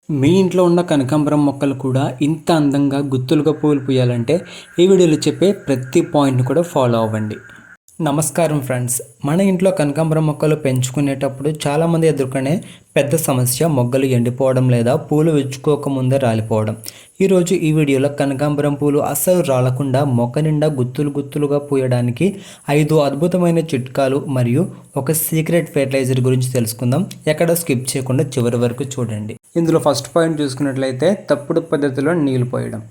మీ ఇంట్లో ఉన్న కనకాంబరం మొక్కలు కూడా ఇంత అందంగా గుత్తులుగా పూలు పూయాలంటే ఈ వీడియోలో చెప్పే ప్రతి పాయింట్ని కూడా ఫాలో అవ్వండి. నమస్కారం ఫ్రెండ్స్, మన ఇంట్లో కనకాంబరం మొక్కలు పెంచుకునేటప్పుడు చాలామంది ఎదుర్కొనే పెద్ద సమస్య మొగ్గలు ఎండిపోవడం లేదా పూలు విచ్చుకోకముందే రాలిపోవడం. ఈరోజు ఈ వీడియోలో కనకాంబరం పూలు అస్సలు రాలకుండా మొక్క నిండా గుత్తులు గుత్తులుగా పూయడానికి 5 అద్భుతమైన చిట్కాలు మరియు ఒక సీక్రెట్ ఫెర్టిలైజర్ గురించి తెలుసుకుందాం. ఎక్కడ స్కిప్ చేయకుండా చివరి వరకు చూడండి. ఇందులో ఫస్ట్ పాయింట్ చూసుకున్నట్లయితే తప్పుడు పద్ధతిలో నీళ్లు పోయడం.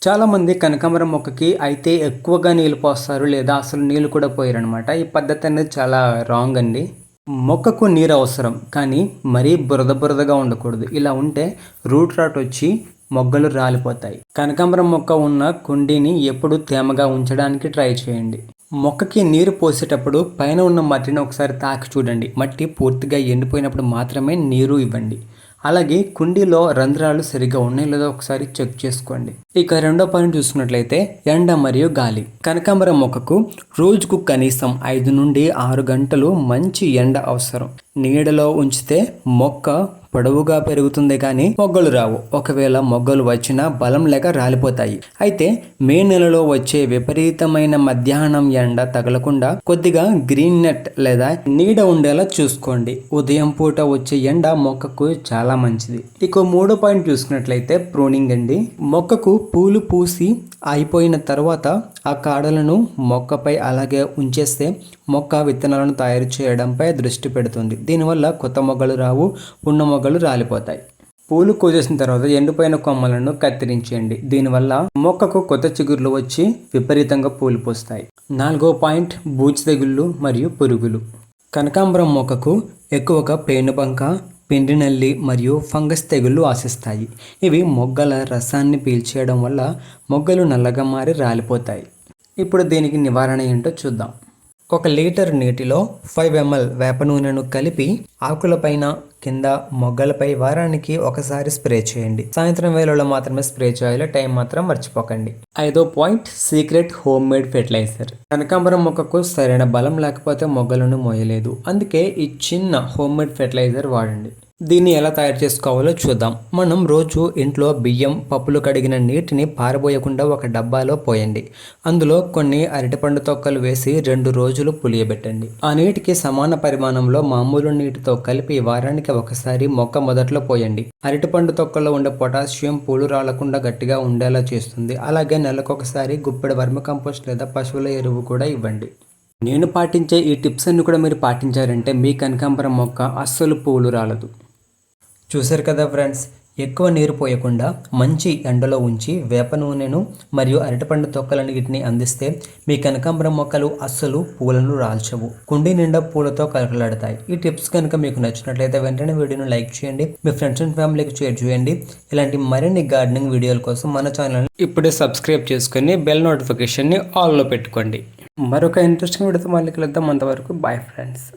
చాలామంది కనకాంబరం మొక్కకి అయితే ఎక్కువగా నీళ్ళు పోస్తారు లేదా అసలు నీళ్ళు కూడా పోయారనమాట. ఈ పద్ధతి అనేది చాలా రాంగ్ అండి. మొక్కకు నీరు అవసరం, కానీ మరీ బురదగా ఉండకూడదు. ఇలా ఉంటే రూట్ రాట్ వచ్చి మొగ్గలు రాలిపోతాయి. కనకాంబరం మొక్క ఉన్న కుండీని ఎప్పుడు తేమగా ఉంచడానికి ట్రై చేయండి. మొక్కకి నీరు పోసేటప్పుడు పైన ఉన్న మట్టిని ఒకసారి తాకి చూడండి. మట్టి పూర్తిగా ఎండిపోయినప్పుడు మాత్రమే నీరు ఇవ్వండి. అలాగే కుండీలో రంధ్రాలు సరిగా ఉన్నాయో లేదో ఒకసారి చెక్ చేసుకోండి. ఇక రెండో పాయింట్ చూసుకున్నట్లయితే ఎండ మరియు గాలి. కనకాంబరం మొక్కకు రోజుకు కనీసం 5 నుండి 6 గంటలు మంచి ఎండ అవసరం. నీడలో ఉంచితే మొక్క పొడవుగా పెరుగుతుంది కానీ మొగ్గలు రావు. ఒకవేళ మొగ్గలు వచ్చినా బలం లేక రాలిపోతాయి. అయితే మే నెలలో వచ్చే విపరీతమైన మధ్యాహ్నం ఎండ తగలకుండా కొద్దిగా గ్రీన్ నెట్ లేదా నీడ ఉండేలా చూసుకోండి. ఉదయం పూట వచ్చే ఎండ మొక్కకు చాలా మంచిది. ఇక మూడో పాయింట్ చూసుకున్నట్లయితే ప్రూనింగ్ అండి. మొక్కకు పూలు పూసి అయిపోయిన తర్వాత ఆ కాడలను మొక్కపై అలాగే ఉంచేస్తే మొక్క విత్తనాలను తయారు చేయడంపై దృష్టి పెడుతుంది. దీనివల్ల కొత్త మొగ్గలు రావు, ఉన్న మొగ్గలు రాలిపోతాయి. పూలు కోసేసిన తర్వాత ఎండిపోయిన కొమ్మలను కత్తిరించేయండి. దీనివల్ల మొక్కకు కొత్త చిగుర్లు వచ్చి విపరీతంగా పూలు పూస్తాయి. నాలుగో పాయింట్ బూజు తెగుళ్ళు మరియు పురుగులు. కనకాంబరం మొక్కకు ఎక్కువగా పేనుబంక, పిండి నల్లి మరియు ఫంగస్ తెగుళ్ళు ఆశిస్తాయి. ఇవి మొగ్గల రసాన్ని పీల్చేయడం వల్ల మొగ్గలు నల్లగా మారి రాలిపోతాయి. ఇప్పుడు దీనికి నివారణ ఏంటో చూద్దాం. 1 లీటర్ నీటిలో 5 ml వేప నూనెను కలిపి ఆకులపైన, కింద, మొగ్గలపై వారానికి ఒకసారి స్ప్రే చేయండి. సాయంత్రం వేళలో మాత్రమే స్ప్రే చేయాలి. టైం మాత్రం మర్చిపోకండి. 5వ point secret homemade fertiliser. కనకాంబరం మొక్కకు సరైన బలం లేకపోతే మొగ్గలను మోయలేదు. అందుకే ఈ చిన్న హోమ్ మేడ్ ఫెర్టిలైజర్ వాడండి. దీన్ని ఎలా తయారు చేసుకోవాలో చూద్దాం. మనం రోజు ఇంట్లో బియ్యం, పప్పులు కడిగిన నీటిని పారబోయకుండా ఒక డబ్బాలో పోయండి. అందులో కొన్ని అరటిపండు తొక్కలు వేసి 2 రోజులు పులియబెట్టండి. ఆ నీటికి సమాన పరిమాణంలో మామూలు నీటితో కలిపి వారానికి ఒకసారి మొక్క మొదట్లో పోయండి. అరటిపండు తొక్కల్లో ఉండే పొటాషియం పూలు రాలకుండా గట్టిగా ఉండేలా చేస్తుంది. అలాగే నెలకొకసారి గుప్పెడు వర్మ కంపోస్ట్ లేదా పశువుల ఎరువు కూడా ఇవ్వండి. నేను పాటించే ఈ టిప్స్ అన్ని కూడా మీరు పాటించారంటే మీ కనకాంబరం మొక్క అస్సలు పూలు రాలదు. చూశారు కదా ఫ్రెండ్స్, ఎక్కువ నీరు పోయకుండా మంచి ఎండలో ఉంచి వేప నూనెను మరియు అరటిపండు తొక్కలన్నిటిని అందిస్తే మీ కనకాంబరం మొక్కలు అస్సలు పూలను రాల్చవు. కుండీ నిండా పూలతో కలకలాడతాయి. ఈ టిప్స్ కనుక మీకు నచ్చినట్లయితే వెంటనే వీడియోను లైక్ చేయండి, మీ ఫ్రెండ్స్ అండ్ ఫ్యామిలీకి షేర్ చేయండి. ఇలాంటి మరిన్ని గార్డెనింగ్ వీడియోల కోసం మన ఛానల్ని ఇప్పుడే సబ్స్క్రైబ్ చేసుకొని బెల్ నోటిఫికేషన్ని ఆల్లో పెట్టుకోండి. మరొక ఇంట్రెస్టింగ్ వీడియోతో మళ్ళీ కలుద్దాం. అంతవరకు బాయ్ ఫ్రెండ్స్.